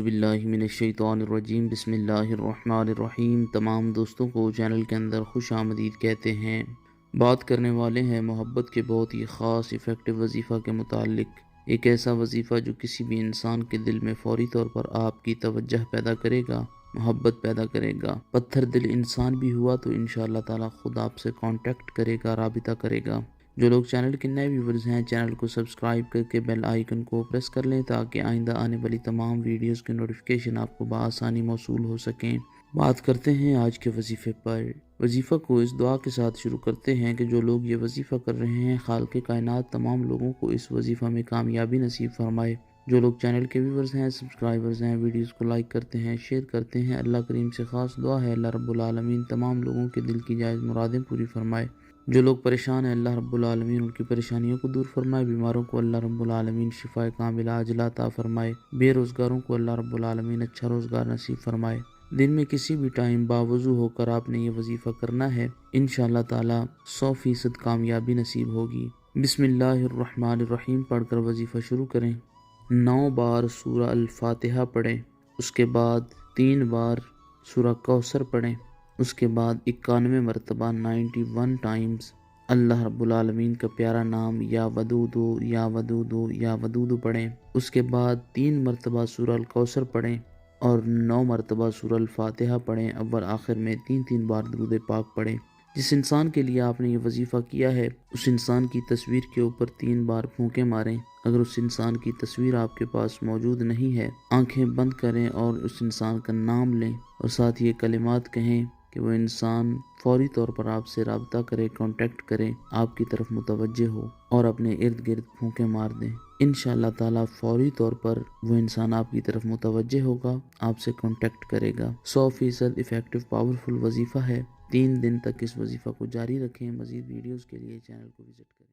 اعوذ باللہ من الشیطان الرجیم بسم اللہ الرحمن الرحیم۔ تمام دوستوں کو چینل کے اندر خوش آمدید کہتے ہیں۔ بات کرنے والے ہیں محبت کے بہت ہی خاص افیکٹو وظیفہ کے متعلق۔ ایک ایسا وظیفہ جو کسی بھی انسان کے دل میں فوری طور پر آپ کی توجہ پیدا کرے گا، محبت پیدا کرے گا۔ پتھر دل انسان بھی ہوا تو انشاءاللہ تعالی خود آپ سے کانٹیکٹ کرے گا، رابطہ کرے گا۔ جو لوگ چینل کے نئے ویورز ہیں، چینل کو سبسکرائب کر کے بیل آئیکن کو پریس کر لیں تاکہ آئندہ آنے والی تمام ویڈیوز کی نوٹیفیکیشن آپ کو بآسانی موصول ہو سکیں۔ بات کرتے ہیں آج کے وظیفے پر۔ وظیفہ کو اس دعا کے ساتھ شروع کرتے ہیں کہ جو لوگ یہ وظیفہ کر رہے ہیں، خالق کائنات تمام لوگوں کو اس وظیفہ میں کامیابی نصیب فرمائے۔ جو لوگ چینل کے ویورز ہیں، سبسکرائبرز ہیں، ویڈیوز کو لائک کرتے ہیں، شیئر کرتے ہیں، اللہ کریم سے خاص دعا ہے اللہ رب العالمین تمام لوگوں کے دل کی جائز مرادیں پوری فرمائے۔ جو لوگ پریشان ہیں، اللہ رب العالمین ان کی پریشانیوں کو دور فرمائے۔ بیماروں کو اللہ رب العالمین شفاء کاملہ عاجلہ عطا فرمائے۔ بے روزگاروں کو اللہ رب العالمین اچھا روزگار نصیب فرمائے۔ دن میں کسی بھی ٹائم باوضو ہو کر آپ نے یہ وظیفہ کرنا ہے، انشاءاللہ تعالی 100% کامیابی نصیب ہوگی۔ بسم اللہ الرحمن الرحیم پڑھ کر وظیفہ شروع کریں۔ 9 بار سورہ الفاتحہ پڑھیں، اس کے بعد 3 بار سورہ کوثر پڑھیں، اس کے بعد 91 مرتبہ 91 ٹائمز اللہ رب العالمین کا پیارا نام یا ودودو یا ودودو یا ودودو پڑھیں، اس کے بعد 3 مرتبہ سورہ الکوثر پڑھیں اور 9 مرتبہ سورہ الفاتحہ پڑھیں۔ اول آخر میں 3 بار درود پاک پڑھیں۔ جس انسان کے لیے آپ نے یہ وظیفہ کیا ہے، اس انسان کی تصویر کے اوپر 3 بار پھونکے ماریں۔ اگر اس انسان کی تصویر آپ کے پاس موجود نہیں ہے، آنکھیں بند کریں اور اس انسان کا نام لیں اور ساتھ یہ کلمات کہیں کہ وہ انسان فوری طور پر آپ سے رابطہ کرے، کانٹیکٹ کرے، آپ کی طرف متوجہ ہو اور اپنے ارد گرد پھونکے مار دیں۔ انشاءاللہ تعالی فوری طور پر وہ انسان آپ کی طرف متوجہ ہوگا، آپ سے کانٹیکٹ کرے گا۔ 100% افیکٹو پاورفل وظیفہ ہے۔ 3 دن تک اس وظیفہ کو جاری رکھیں۔ مزید ویڈیوز کے لیے چینل کو وزٹ کریں۔